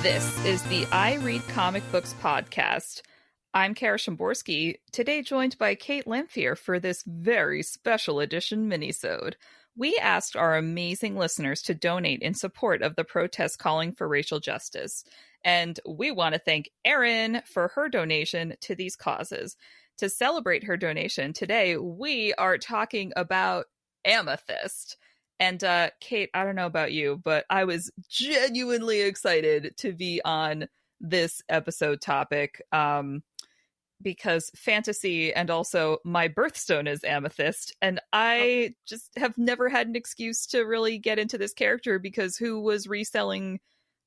This is the I Read Comic Books podcast. I'm Kara Szymborski, today joined by Kait Lamphere for this very special edition minisode. We asked our amazing listeners to donate in support of the protests calling for racial justice. And we want to thank Erin for her donation to these causes. To celebrate her donation, today we are talking about Amethyst. And Kait, I don't know about you, but I was genuinely excited to be on this episode topic because fantasy and also my birthstone is Amethyst. And I just have never had an excuse to really get into this character because who was reselling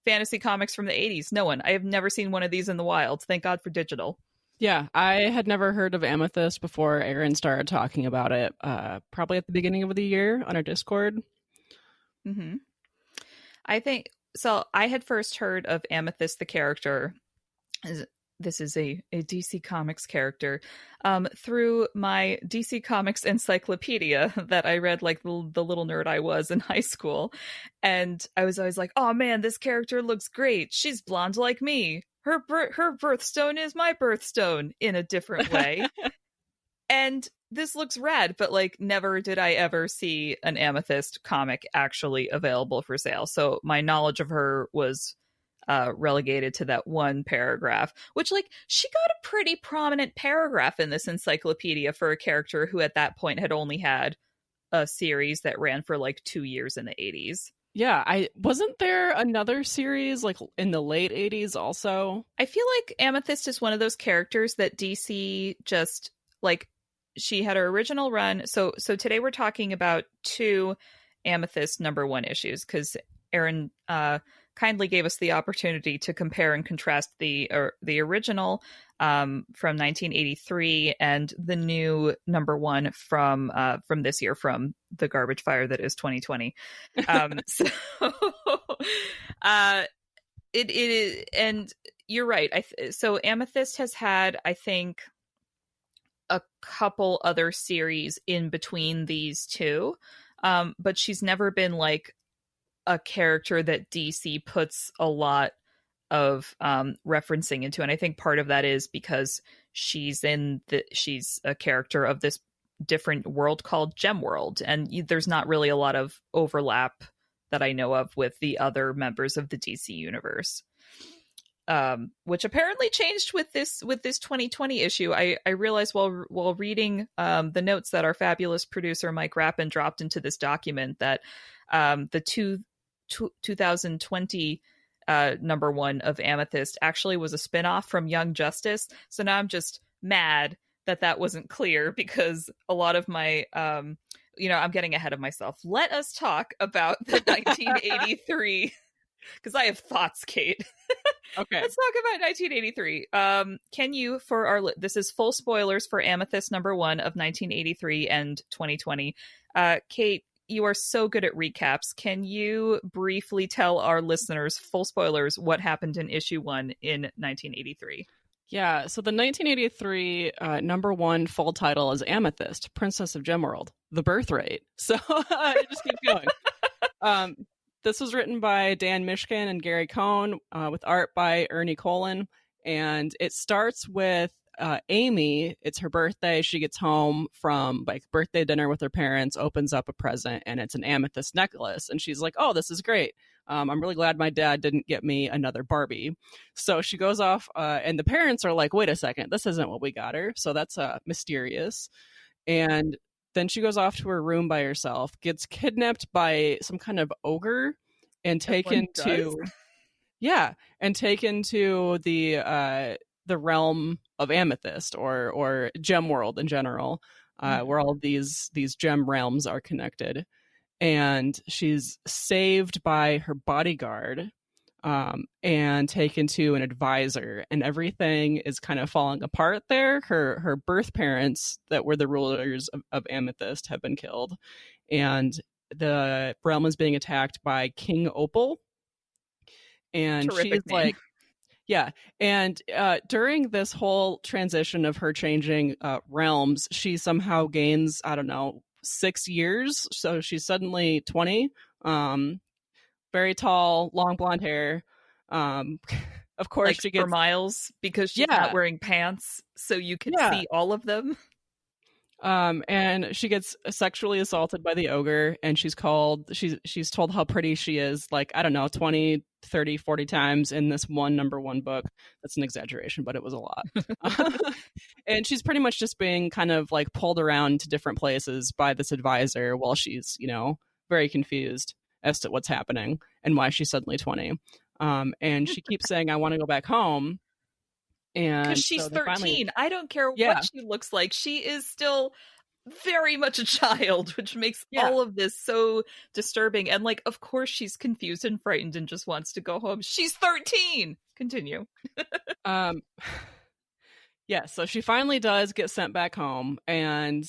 fantasy comics from the 80s? No one. I have never seen one of these in the wild. Thank God for digital. Yeah, I had never heard of Amethyst before Erin started talking about it, probably at the beginning of the year on our Discord. Mm-hmm. I think, so I had first heard of Amethyst, the character, this is a DC Comics character, through my DC Comics encyclopedia that I read like the little nerd I was in high school. And I was always like, oh man, this character looks great. She's blonde like me. Her birthstone is my birthstone in a different way. And this looks rad, but like never did I ever see an Amethyst comic actually available for sale. So my knowledge of her was relegated to that one paragraph, which like she got a pretty prominent paragraph in this encyclopedia for a character who at that point had only had a series that ran for like 2 years in the 80s. Yeah, wasn't there another series like in the late 80s also? I feel like Amethyst is one of those characters that DC just like, she had her original run. So today we're talking about 2 Amethyst #1 issues because Erin kindly gave us the opportunity to compare and contrast the original from 1983 and the new #1 from this year, from the garbage fire that is 2020. So it is, and you're right. So Amethyst has had, I think, a couple other series in between these two, but she's never been like a character that DC puts a lot of referencing into. And I think part of that is because she's a character of this different world called Gemworld, and there's not really a lot of overlap that I know of with the other members of the DC universe. Which apparently changed with this 2020 issue. I realized while reading the notes that our fabulous producer Mike Rappin dropped into this document that the 2020 #1 of Amethyst actually was a spinoff from Young Justice. So now I'm just mad that wasn't clear because a lot of my I'm getting ahead of myself. Let us talk about the 1983 because I have thoughts, Kait. Okay. Let's talk about 1983. Can you, this is full spoilers for Amethyst #1 of 1983 and 2020. Kait, you are so good at recaps. Can you briefly tell our listeners, full spoilers, what happened in issue 1 in 1983? Yeah, so the 1983 #1 full title is Amethyst, Princess of Gemworld, the Birthright. So just keep going. This was written by Dan Mishkin and Gary Cohn with art by Ernie Colin. And it starts with Amy. It's her birthday. She gets home from like birthday dinner with her parents, opens up a present, and it's an amethyst necklace. And she's like, oh, this is great. I'm really glad my dad didn't get me another Barbie. So she goes off and the parents are like, wait a second, this isn't what we got her. So that's mysterious. And then she goes off to her room by herself, gets kidnapped by some kind of ogre, and taken to the realm of Amethyst or Gemworld in general, where all these gem realms are connected. And she's saved by her bodyguard and taken to an advisor, and everything is kind of falling apart there. Her birth parents that were the rulers of Amethyst have been killed, and the realm is being attacked by King Opal. And Terrific she's name. like, yeah. And during this whole transition of her changing realms, she somehow gains, 6 years. So she's suddenly 20, very tall, long blonde hair. Um, of course, Like she for gets miles because she's not wearing pants, so you can see all of them. And she gets sexually assaulted by the ogre, and she's told how pretty she is, like, I don't know, 20, 30, 40 times in this one number one book. That's an exaggeration, but it was a lot. And she's pretty much just being kind of like pulled around to different places by this advisor while she's, very confused as to what's happening and why she's suddenly 20. And she keeps saying, I want to go back home. And because she's so 13. I don't care what she looks like. She is still very much a child, which makes all of this so disturbing. And like, of course, she's confused and frightened and just wants to go home. She's 13. Continue. So she finally does get sent back home, and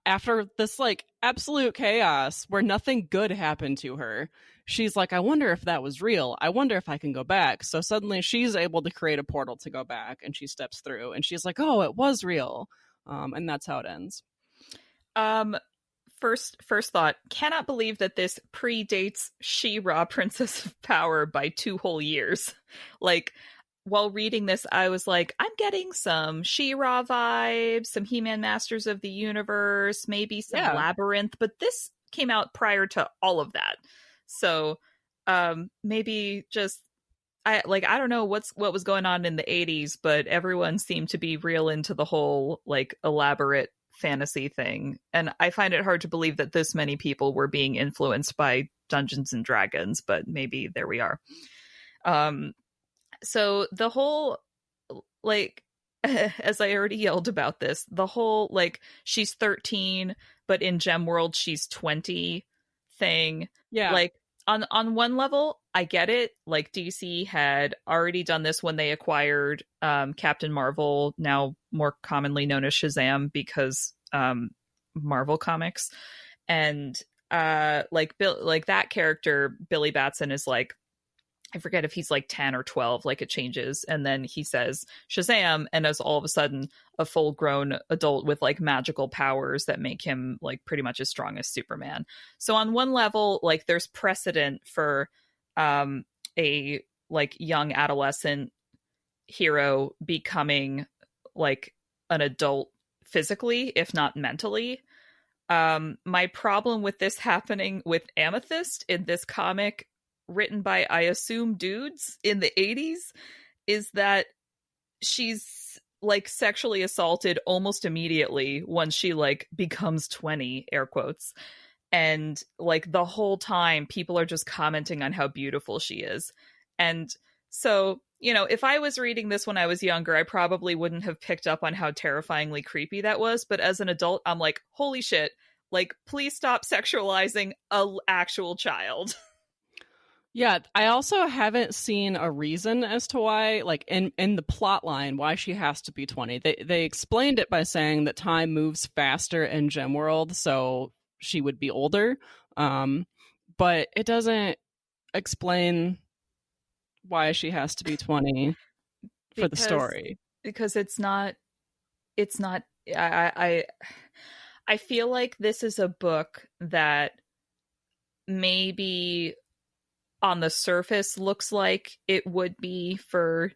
after this like absolute chaos where nothing good happened to her, she's like, I wonder if that was real. I wonder if I can go back. So suddenly she's able to create a portal to go back, and she steps through, and she's like, oh, it was real. And that's how it ends. First thought, cannot believe that this predates She-Ra Princess of Power by 2 whole years. Like, while reading this, I was like, I'm getting some She-Ra vibes, some He-Man Masters of the Universe, maybe some Labyrinth, but this came out prior to all of that. So maybe just I don't know what was going on in the 80s, but everyone seemed to be real into the whole like elaborate fantasy thing. And I find it hard to believe that this many people were being influenced by Dungeons and Dragons, but maybe there we are. So the whole, like, as I already yelled about this, the whole, like, she's 13, but in Gemworld, she's 20 thing. Yeah. Like, on one level, I get it. Like, DC had already done this when they acquired Captain Marvel, now more commonly known as Shazam, because Marvel Comics. And, like that character, Billy Batson, is like, I forget if he's like 10 or 12, like it changes. And then he says Shazam, and is all of a sudden a full grown adult with like magical powers that make him like pretty much as strong as Superman. So on one level, like there's precedent for a like young adolescent hero becoming like an adult physically, if not mentally. My problem with this happening with Amethyst in this comic, written by, I assume, dudes in the 80s, is that she's like sexually assaulted almost immediately once she like becomes 20, air quotes. And like the whole time people are just commenting on how beautiful she is. And so, if I was reading this when I was younger, I probably wouldn't have picked up on how terrifyingly creepy that was. But as an adult, I'm like, holy shit, like, please stop sexualizing an actual child. Yeah, I also haven't seen a reason as to why, like in the plot line, why she has to be 20. They explained it by saying that time moves faster in Gemworld, so she would be older. But it doesn't explain why she has to be 20 for the story. Because it's not I feel like this is a book that maybe on the surface looks like it would be for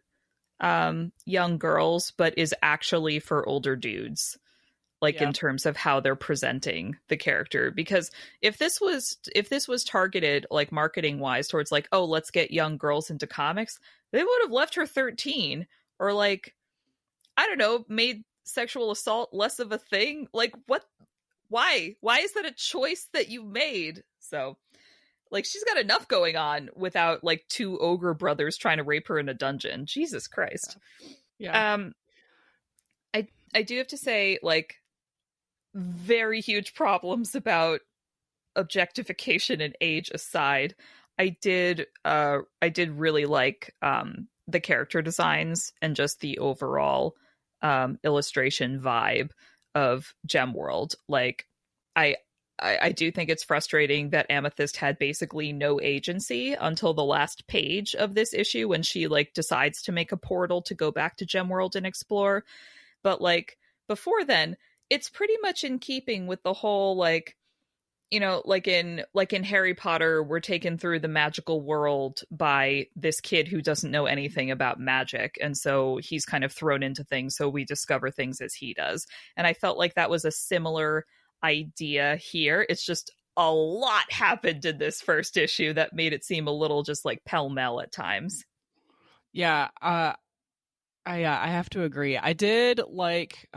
young girls, but is actually for older dudes, like in terms of how they're presenting the character. Because if this was targeted like marketing wise towards like, oh, let's get young girls into comics, they would have left her 13, or like, I don't know, made sexual assault less of a thing. Like, what? Why is that a choice that you made? So like, she's got enough going on without like 2 ogre brothers trying to rape her in a dungeon. Jesus Christ. Yeah. I do have to say, like, very huge problems about objectification and age aside, I did really like the character designs and just the overall illustration vibe of Gemworld. Like, I do think it's frustrating that Amethyst had basically no agency until the last page of this issue, when she like decides to make a portal to go back to Gemworld and explore. But like before then, it's pretty much in keeping with the whole like like in Harry Potter, we're taken through the magical world by this kid who doesn't know anything about magic, and so he's kind of thrown into things, so we discover things as he does. And I felt like that was a similar idea here. It's just a lot happened in this first issue that made it seem a little just like pell-mell at times. Yeah, I have to agree. I did like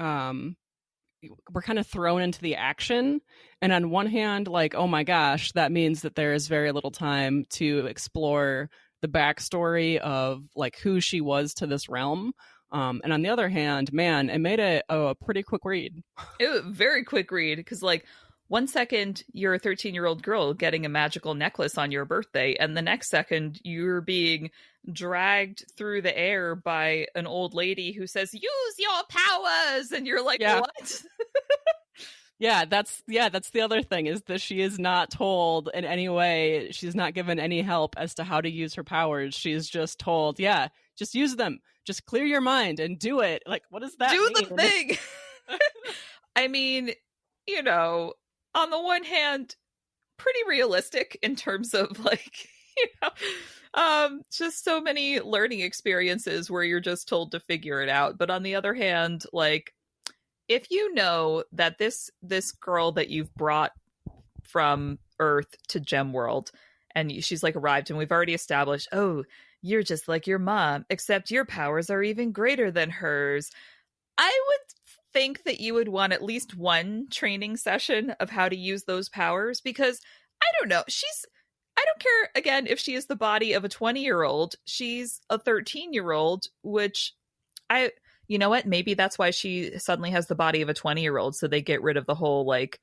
we're kind of thrown into the action, and on one hand, like, oh my gosh, that means that there is very little time to explore the backstory of like who she was to this realm. And on the other hand, man, it made it a pretty quick read. It was a very quick read, because like 1 second you're a 13-year-old girl getting a magical necklace on your birthday, and the next second you're being dragged through the air by an old lady who says, use your powers, and you're like, Yeah. What? That's the other thing, is that she is not told in any way. She's not given any help as to how to use her powers. She's just told, yeah, just use them. Just clear your mind and do it. Like, what does that mean? Do the thing. I mean, on the one hand, pretty realistic in terms of like, just so many learning experiences where you're just told to figure it out. But on the other hand, like, if you know that this girl that you've brought from Earth to Gemworld, and she's like arrived, and we've already established, oh, you're just like your mom, except your powers are even greater than hers. I would think that you would want at least one training session of how to use those powers, because I don't know, I don't care, again, if she is the body of a 20-year-old, she's a 13-year-old, which you know what, maybe that's why she suddenly has the body of a 20-year-old, so they get rid of the whole like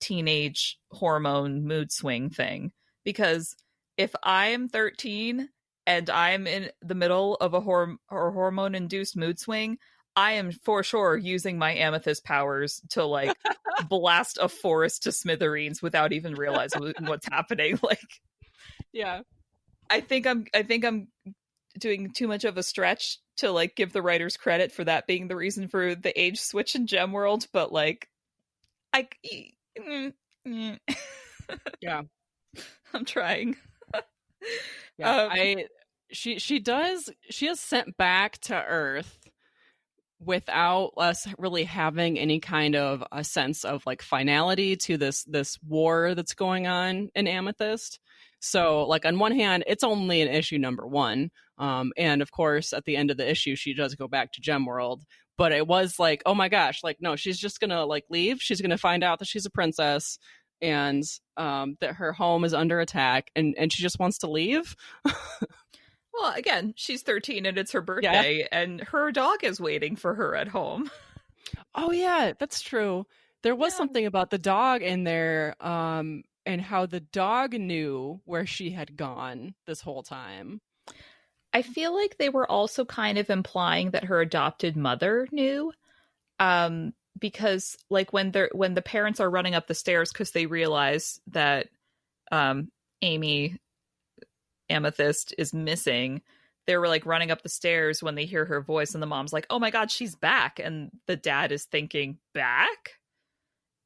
teenage hormone mood swing thing. Because if I am 13 and I'm in the middle of a hormone-induced mood swing, I am for sure using my Amethyst powers to like blast a forest to smithereens without even realizing what's happening. Like, yeah, I think I'm doing too much of a stretch to like give the writers credit for that being the reason for the age switch in Gemworld, but like, yeah, I'm trying. Yeah, she is sent back to Earth without us really having any kind of a sense of like finality to this war that's going on in Amethyst. So like on one hand, it's only in issue number 1. And of course, at the end of the issue, she does go back to Gemworld. But it was like, oh my gosh, like, no, she's just going to like leave. She's going to find out that she's a princess, and that her home is under attack, and she just wants to leave. Well, again, she's 13 and it's her birthday, and her dog is waiting for her at home. Oh yeah, that's true. There was something about the dog in there, and how the dog knew where she had gone this whole time. I feel like they were also kind of implying that her adopted mother knew, because like when the parents are running up the stairs because they realize that Amethyst is missing, they were like running up the stairs when they hear her voice, and the mom's like, oh my god, she's back, and the dad is thinking, back?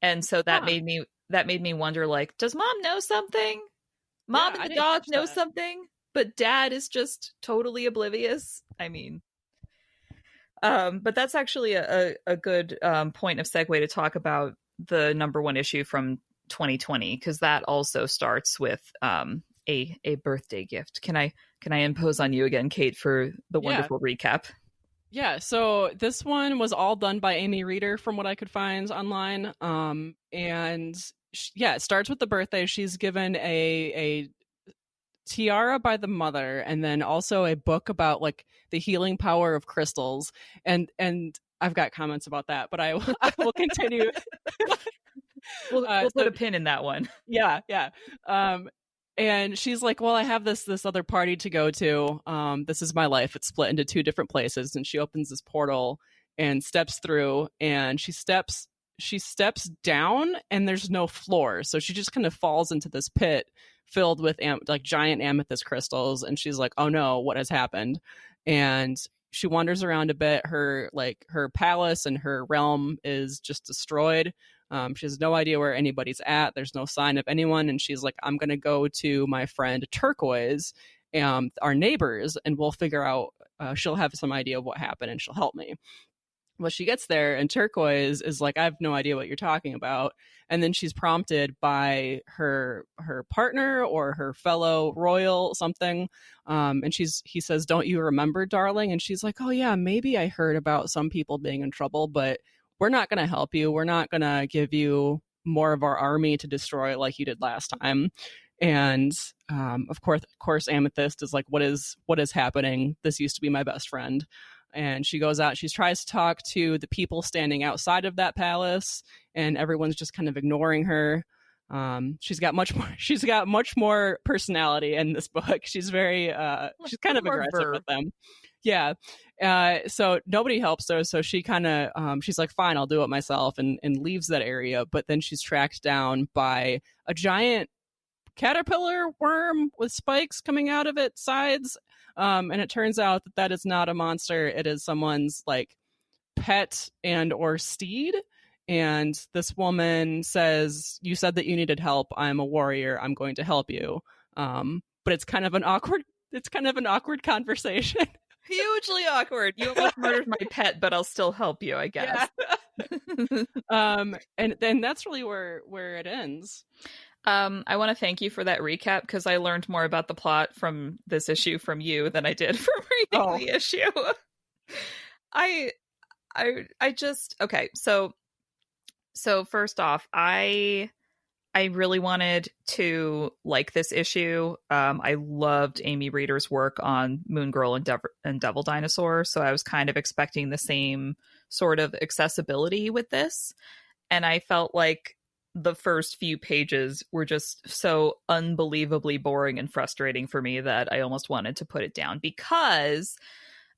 And so that made me wonder, like, does mom know something? Mom and the dog know something, but dad is just totally oblivious. I mean, but that's actually a good point of segue to talk about the number 1 issue from 2020, because that also starts with a birthday gift. Can I impose on you again, Kate, for the wonderful recap? Yeah, so this one was all done by Amy Reeder from what I could find online. And it starts with the birthday. She's given a tiara by the mother, and then also a book about like the healing power of crystals. And I've got comments about that, but I will continue. We'll put a pin in that one. Yeah. And she's like, well, I have this other party to go to. This is my life. It's split into 2 different places. And she opens this portal and steps through, and she steps down, and there's no floor. So she just kind of falls into this pit filled with like giant amethyst crystals. And she's like, oh no, what has happened? And she wanders around a bit. Her palace and her realm is just destroyed. She has no idea where anybody's at. There's no sign of anyone. And she's like, I'm going to go to my friend Turquoise, our neighbors, and we'll figure out, she'll have some idea of what happened and she'll help me. Well, she gets there and Turquoise is like, I have no idea what you're talking about. And then she's prompted by her partner or her fellow royal something. And he says, don't you remember, darling? And she's like, oh yeah, maybe I heard about some people being in trouble, but we're not going to help you. We're not going to give you more of our army to destroy like you did last time. And of course, Amethyst is like, what is happening? This used to be my best friend. And she goes out, she tries to talk to the people standing outside of that palace, and everyone's just kind of ignoring her. She's got much more personality in this book. She's she's kind of aggressive with them. Yeah. So nobody helps her. So she kind of, she's like, fine, I'll do it myself, and leaves that area. But then she's tracked down by a giant caterpillar worm with spikes coming out of its sides. And it turns out that is not a monster. It is someone's like pet and or steed. And this woman says, you said that you needed help. I'm a warrior. I'm going to help you. But it's kind of an awkward conversation. Hugely awkward. You almost murdered my pet, but I'll still help you, I guess. Yeah. And then that's really where it ends. I want to thank you for that recap, because I learned more about the plot from this issue from you than I did from reading the issue. I just, okay, so first off, I really wanted to like this issue. I loved Amy Reeder's work on Moon Girl and Devil Dinosaur, so I was kind of expecting the same sort of accessibility with this, and I felt like the first few pages were just so unbelievably boring and frustrating for me that I almost wanted to put it down, because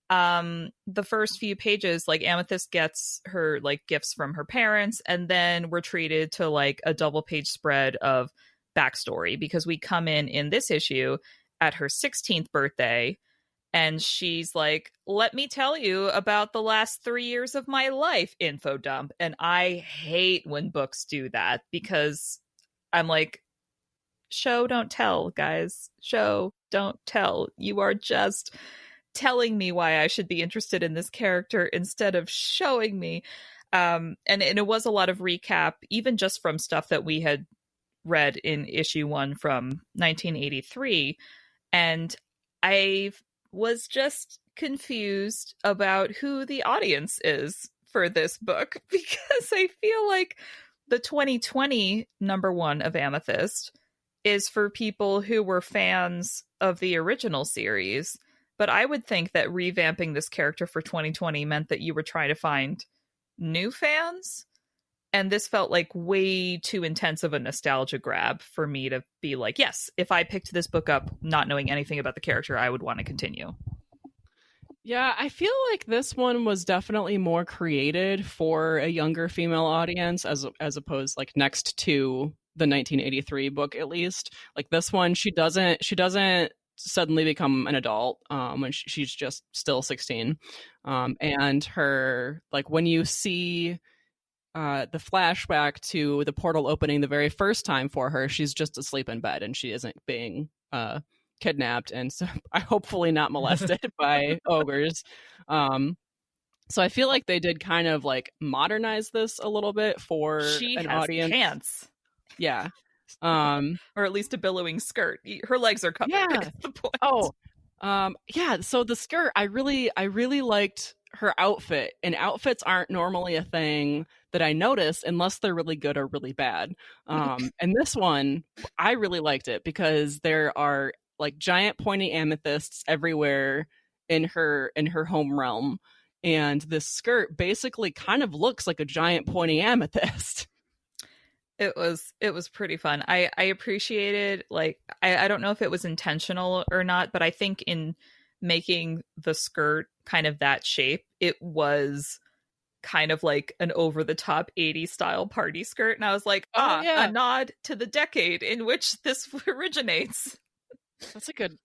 the first few pages, like, Amethyst gets her like gifts from her parents, and then we're treated to like a double page spread of backstory, because we come in this issue at her 16th birthday, and she's like, let me tell you about the last 3 years of my life, info dump. And I hate when books do that, because I'm like, show, don't tell, guys. Show, don't tell. You are just telling me why I should be interested in this character instead of showing me. And it was a lot of recap, even just from stuff that we had read in issue 1 from 1983. And I was just confused about who the audience is for this book, because I feel like the 2020 #1 of Amethyst is for people who were fans of the original series. But I would think that revamping this character for 2020 meant that you were trying to find new fans. And this felt like way too intense of a nostalgia grab for me to be like, yes, if I picked this book up not knowing anything about the character, I would want to continue. Yeah, I feel like this one was definitely more created for a younger female audience, as opposed like next to the 1983 book, at least. Like this one, she doesn't suddenly become an adult when she's just still 16. And her, like, when you see the flashback to the portal opening the very first time for her, she's just asleep in bed and she isn't being kidnapped, and so I hopefully not molested by ogres. So I feel like they did kind of like modernize this a little bit for an audience. Pants. Yeah. Or at least a billowing skirt. Her legs are covered. Yeah. The point. Yeah. So the skirt, I really liked her outfit, and outfits aren't normally a thing that I notice unless they're really good or really bad. And this one, I really liked it because there are like giant pointy amethysts everywhere in her home realm, and this skirt basically kind of looks like a giant pointy amethyst. It was pretty fun. I appreciated, like, I don't know if it was intentional or not, but I think in making the skirt kind of that shape, it was kind of like an over-the-top 80s style party skirt, and I was like, a nod to the decade in which this originates. That's a good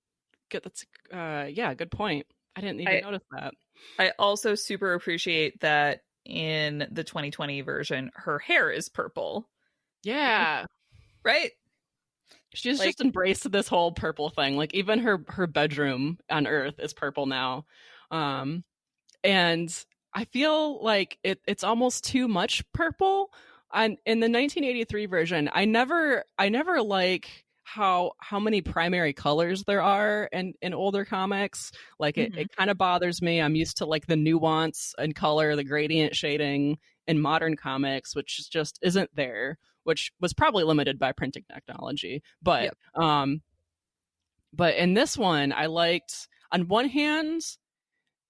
point. I didn't even notice that. I also super appreciate that in the 2020 version, her hair is purple. Yeah. Right? She's Like, just embraced this whole purple thing. Like even her bedroom on Earth is purple now. And I feel like it's almost too much purple. And in the 1983 version, I never like how many primary colors there are in older comics. Like it kind of bothers me. I'm used to like the nuance and color, the gradient shading in modern comics, which just isn't there, which was probably limited by printing technology. But but in this one, I liked, on one hand,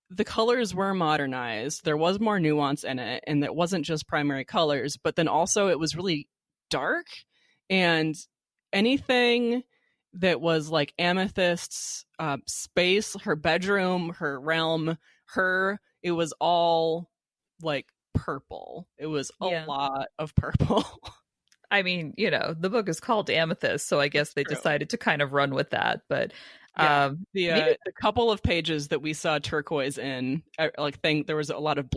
the colors were modernized. There was more nuance in it, and it wasn't just primary colors, but then also it was really dark, and anything that was like Amethyst's space, her bedroom, her realm, it was all like purple. It was a lot of purple. I mean, you know, the book is called Amethyst, so I guess they decided to kind of run with that. But the couple of pages that we saw turquoise in, there was a lot of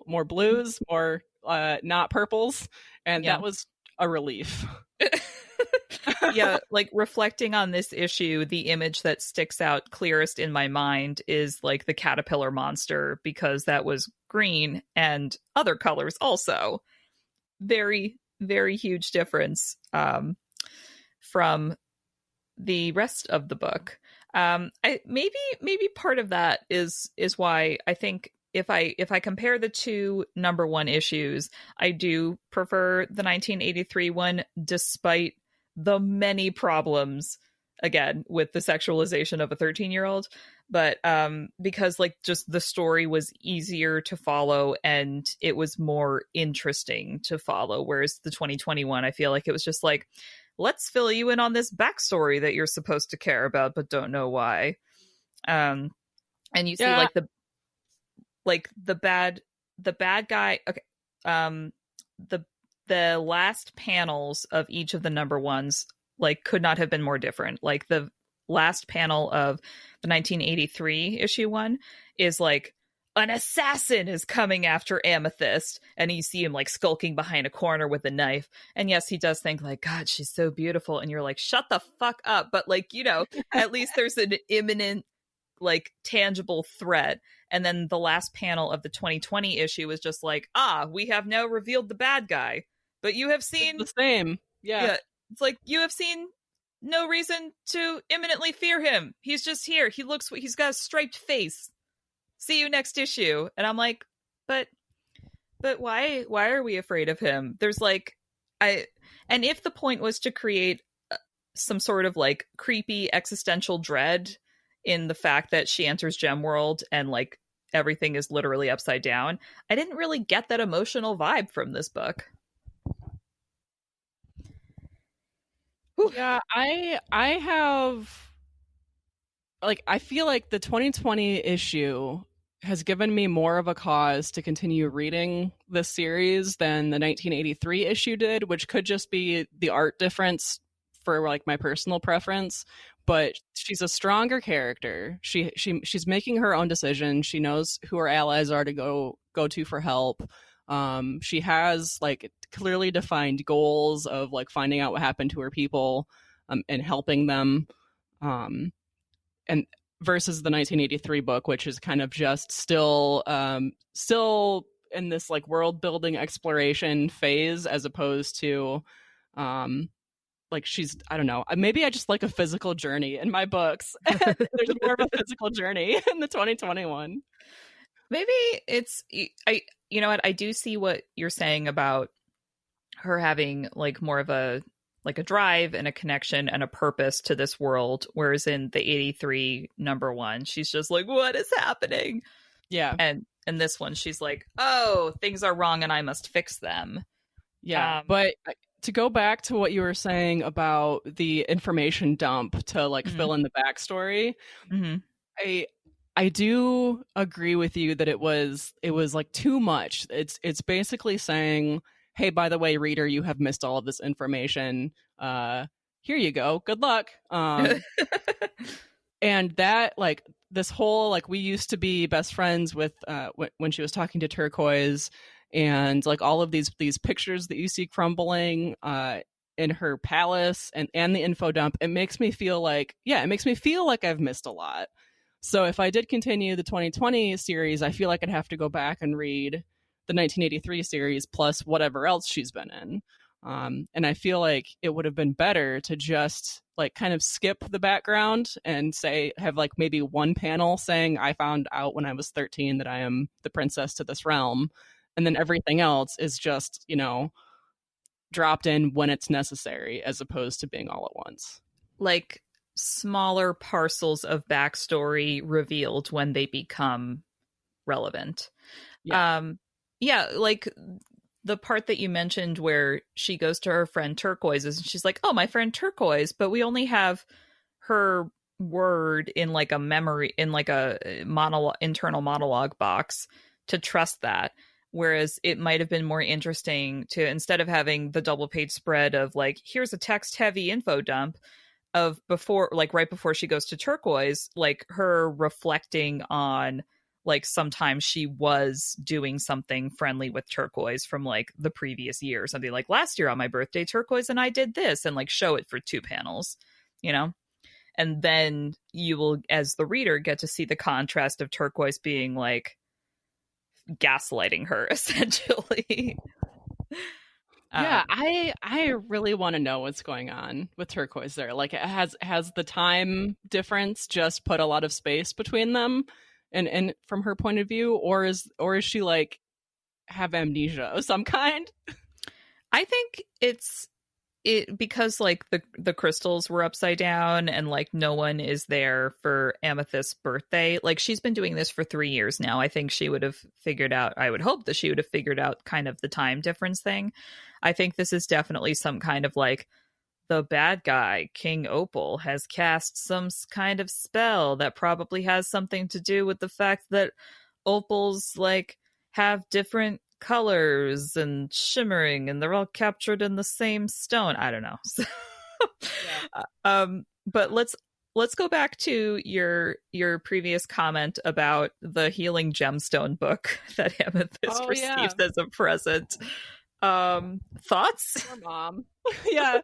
more blues, more not purples, and that was a relief. Yeah, like reflecting on this issue, the image that sticks out clearest in my mind is like the caterpillar monster, because that was green and other colors also. Very, very huge difference from the rest of the book. Maybe part of that is why I think if I compare the two number one issues, I do prefer the 1983 one, despite the many problems, again, with the sexualization of a 13-year-old. But because like just the story was easier to follow and it was more interesting to follow, whereas the 2021, I feel like it was just like, let's fill you in on this backstory that you're supposed to care about but don't know why. And you see like the bad guy. Okay. The last panels of each of the number ones like could not have been more different. Like the last panel of the 1983 issue one is like, an assassin is coming after Amethyst, and you see him like skulking behind a corner with a knife. And yes, he does think like, God, she's so beautiful, and you're like, shut the fuck up. But like, you know, at least there's an imminent like tangible threat. And then the last panel of the 2020 issue is just like, we have now revealed the bad guy, but you have seen it's the same. Yeah, it's like, you have seen no reason to imminently fear him. He's just here. He's got a striped face. See you next issue. And I'm like, but why are we afraid of him? There's like, and if the point was to create some sort of like creepy existential dread in the fact that she enters Gemworld and like everything is literally upside down, I didn't really get that emotional vibe from this book. Whew. Yeah, I have like, I feel like the 2020 issue has given me more of a cause to continue reading this series than the 1983 issue did, which could just be the art difference for like my personal preference. But she's a stronger character. She's making her own decisions. She knows who her allies are to go to for help. She has like clearly defined goals of like finding out what happened to her people and helping them. And versus the 1983 book, which is kind of just still in this like world building exploration phase, as opposed to like she's, I don't know, maybe I just like a physical journey in my books. There's more of a physical journey in the 2021. Maybe it's, you know what, I do see what you're saying about her having like more of a drive and a connection and a purpose to this world, whereas in the 83 number one, she's just like, what is happening? Yeah. And in this one, she's like, oh, things are wrong and I must fix them. Yeah. But to go back to what you were saying about the information dump to like fill in the backstory, I do agree with you that it was like too much. It's basically saying, hey, by the way, reader, you have missed all of this information. Here you go. Good luck. And that, like, this whole, like, we used to be best friends with when she was talking to Turquoise, and like all of these pictures that you see crumbling in her palace and the info dump, it makes me feel like I've missed a lot. So if I did continue the 2020 series, I feel like I'd have to go back and read the 1983 series plus whatever else she's been in. And I feel like it would have been better to just like kind of skip the background and have like maybe one panel saying I found out when I was 13 that I am the princess to this realm. And then everything else is just, dropped in when it's necessary as opposed to being all at once. Like smaller parcels of backstory revealed when they become relevant. Yeah, like the part that you mentioned where she goes to her friend Turquoise's and she's like, oh, my friend Turquoise, but we only have her word in like a memory, in like a internal monologue box to trust that. Whereas it might have been more interesting to, instead of having the double page spread of like, here's a text heavy info dump of before, like right before she goes to Turquoise, like her reflecting on like sometimes she was doing something friendly with Turquoise from like the previous year or something, like last year on my birthday, Turquoise and I did this, and like show it for 2 panels, and then you will, as the reader, get to see the contrast of Turquoise being like gaslighting her essentially. Yeah, I really want to know what's going on with Turquoise there. Like, has the time difference just put a lot of space between them, and from her point of view, or is she like have amnesia of some kind? I think it's because like the crystals were upside down and like no one is there for Amethyst's birthday. Like she's been doing this for 3 years now. I think she would have figured out, I would hope that she would have figured out kind of the time difference thing. I think this is definitely some kind of like the bad guy, King Opal, has cast some kind of spell that probably has something to do with the fact that opals like have different colors and shimmering and they're all captured in the same stone. I don't know. So, but let's go back to your previous comment about the healing gemstone book that Amethyst received as a present. Thoughts? Poor mom. yeah.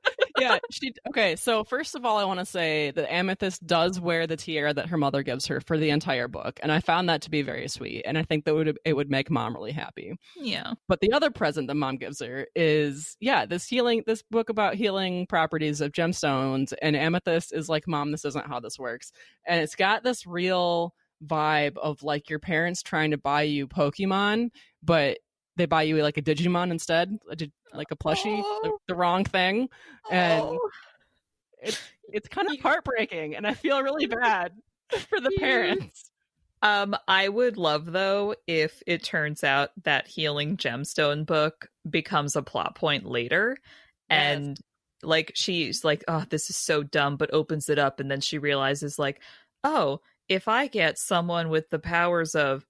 Okay, so first of all, I want to say that Amethyst does wear the tiara that her mother gives her for the entire book, and I found that to be very sweet, and I think that it would make mom really happy. Yeah. But the other present that mom gives her is this book about healing properties of gemstones, and Amethyst is like, Mom, this isn't how this works. And it's got this real vibe of like your parents trying to buy you Pokemon, but they buy you like a Digimon instead, like a plushie, the wrong thing. And it's kind of heartbreaking, and I feel really bad for the parents. I would love, though, if it turns out that healing gemstone book becomes a plot point later. Yes. And like she's like, oh, this is so dumb, but opens it up, and then she realizes like, oh, if I get someone with the powers of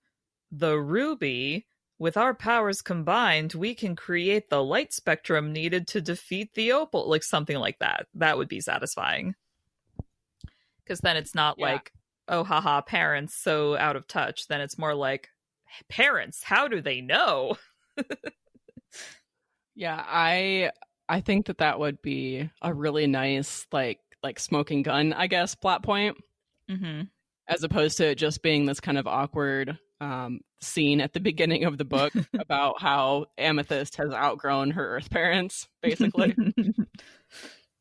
the ruby, with our powers combined, we can create the light spectrum needed to defeat the opal. Like something like that. That would be satisfying. Because then it's not like, oh, haha, parents so out of touch. Then it's more like, parents, how do they know? Yeah, I think that would be a really nice like smoking gun, I guess, plot point. Mm-hmm. As opposed to it just being this kind of awkward scene at the beginning of the book about how Amethyst has outgrown her Earth parents, basically.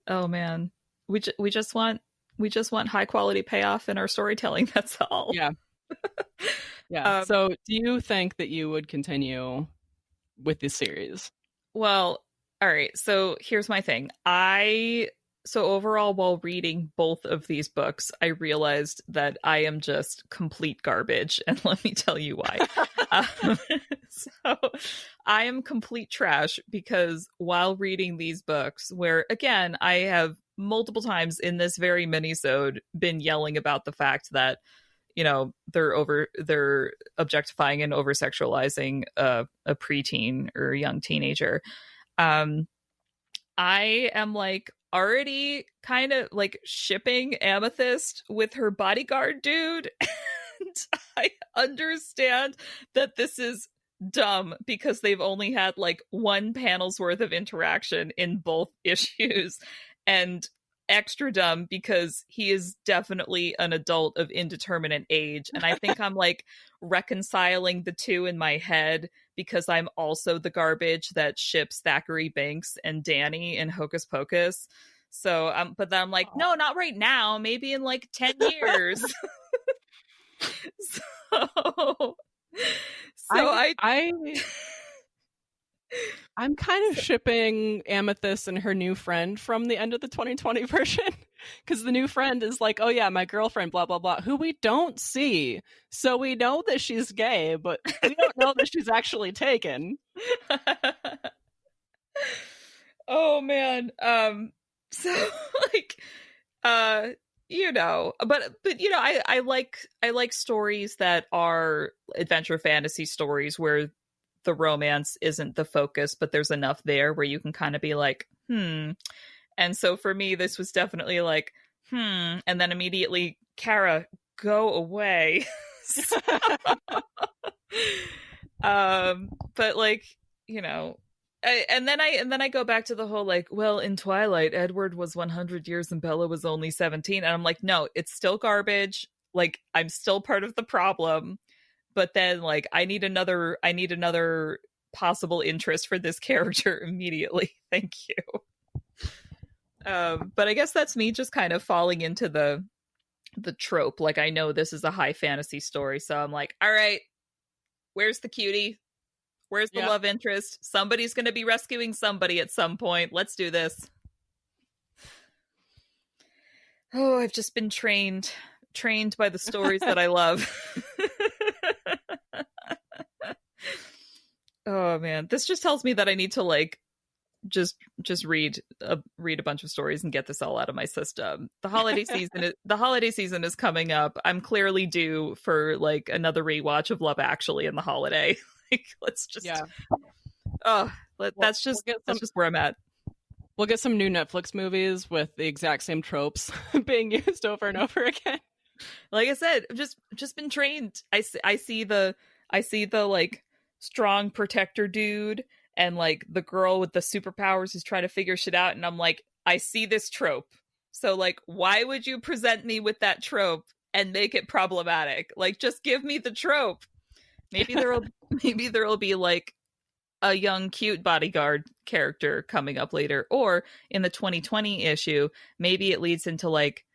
Oh man, we just want high quality payoff in our storytelling. That's all. Yeah. Yeah. So, do you think that you would continue with this series? Well, all right. So here's my thing. So overall, while reading both of these books, I realized that I am just complete garbage. And let me tell you why. So I am complete trash because while reading these books, where again, I have multiple times in this very minisode been yelling about the fact that, they're objectifying and over sexualizing a preteen or young teenager. I am like already kind of like shipping Amethyst with her bodyguard dude. And I understand that this is dumb because they've only had like one panel's worth of interaction in both issues, and extra dumb because he is definitely an adult of indeterminate age. And I think I'm like reconciling the two in my head because I'm also the garbage that ships Thackeray Binks and Danny in Hocus Pocus. So but then I'm like, no, not right now, maybe in like 10 years. so I'm kind of shipping Amethyst and her new friend from the end of the 2020 version, because the new friend is like, oh yeah, my girlfriend, blah, blah, blah, who we don't see. So we know that she's gay, but we don't know that she's actually taken. Oh, man. So, like, you know, but you know, I like stories that are adventure fantasy stories where the romance isn't the focus, but there's enough there where you can kind of be like, And so for me, this was definitely like, and then immediately, Kara, go away. But like, you know, and then I go back to the whole like, well, in Twilight, Edward was 100 years and Bella was only 17, and I'm like, no, it's still garbage. Like, I'm still part of the problem. But then, like, I need another possible interest for this character immediately. Thank you. But I guess that's me just kind of falling into the trope. Like, I know this is a high fantasy story, so I'm like, all right, where's the cutie? Where's the love interest? Somebody's going to be rescuing somebody at some point. Let's do this. Oh, I've just been trained by the stories that I love. Oh man, this just tells me that I need to like just read a bunch of stories and get this all out of my system. The holiday season is coming up. I'm clearly due for like another rewatch of Love Actually in the holiday. Like, let's just that's just where I'm at. We'll get some new Netflix movies with the exact same tropes being used over and over again. Like I said, I've just been trained. I see the like strong protector dude and like the girl with the superpowers who's trying to figure shit out, and I'm like, I see this trope. So like, why would you present me with that trope and make it problematic? Like, just give me the trope. Maybe there'll be like a young cute bodyguard character coming up later, or in the 2020 issue, maybe it leads into like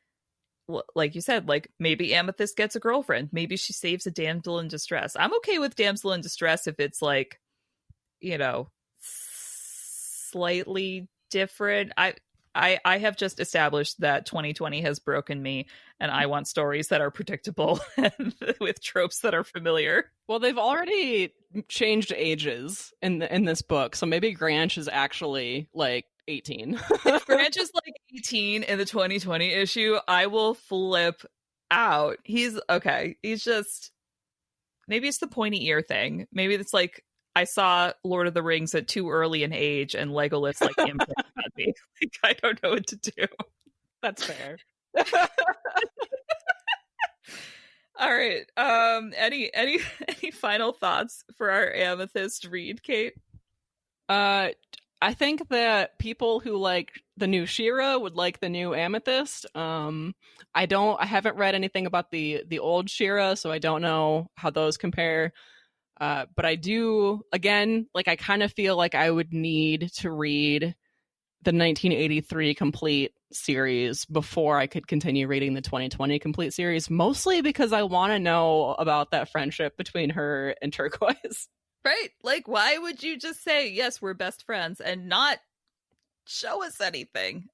you said, like maybe Amethyst gets a girlfriend. Maybe she saves a damsel in distress. I'm okay with damsel in distress if it's like, you know, slightly different. I have just established that 2020 has broken me, and I want stories that are predictable and with tropes that are familiar. Well, they've already changed ages in this book, so maybe Granch is actually like 18. If Granch is like 18 in the 2020 issue, I will flip out. He's just, maybe it's the pointy ear thing. Maybe it's like, I saw Lord of the Rings at too early an age and Legolas like imprinted on me. Like, I don't know what to do. That's fair. All right. Any final thoughts for our Amethyst read, Kate? I think that people who like the new She-Ra would like the new Amethyst. I haven't read anything about the old She-Ra, so I don't know how those compare. But I do, again, like, I kind of feel like I would need to read the 1983 complete series before I could continue reading the 2020 complete series, mostly because I want to know about that friendship between her and Turquoise. Right? Like, why would you just say, yes, we're best friends, and not show us anything?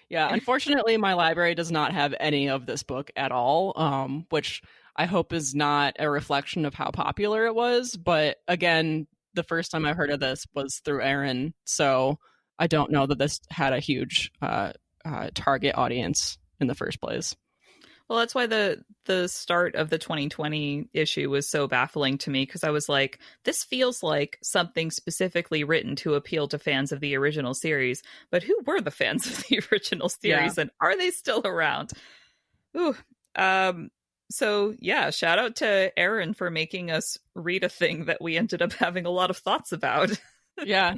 Yeah, unfortunately, my library does not have any of this book at all, which I hope is not a reflection of how popular it was. But again, the first time I heard of this was through Aaron, so I don't know that this had a huge target audience in the first place. Well, that's why the start of the 2020 issue was so baffling to me, because I was like, this feels like something specifically written to appeal to fans of the original series. But who were the fans of the original series, and are they still around? Ooh. So yeah, shout out to Aaron for making us read a thing that we ended up having a lot of thoughts about. Yeah.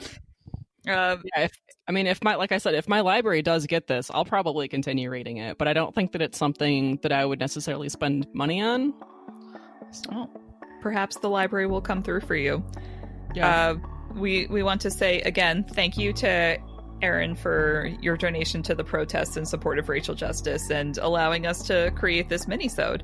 Like I said, if my library does get this, I'll probably continue reading it, but I don't think that it's something that I would necessarily spend money on. So perhaps the library will come through for you. Yeah. We want to say again, thank you to Aaron for your donation to the protests in support of racial justice and allowing us to create this minisode.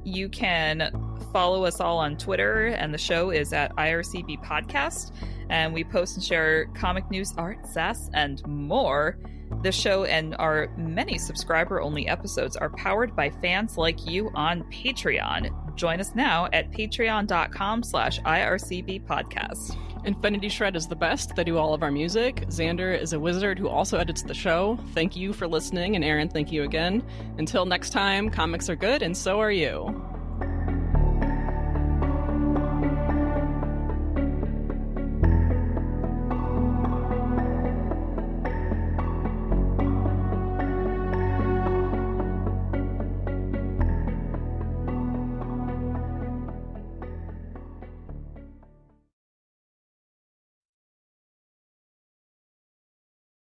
You can follow us all on Twitter, and the show is at IRCB Podcast, and we post and share comic news, art, sass, and more. The show and our many subscriber-only episodes are powered by fans like you on Patreon. Join us now at patreon.com/IRCB Podcast. Infinity Shred is the best. They do all of our music. Xander is a wizard who also edits the show. Thank you for listening, and Aaron, thank you again. Until next time, comics are good, and so are you.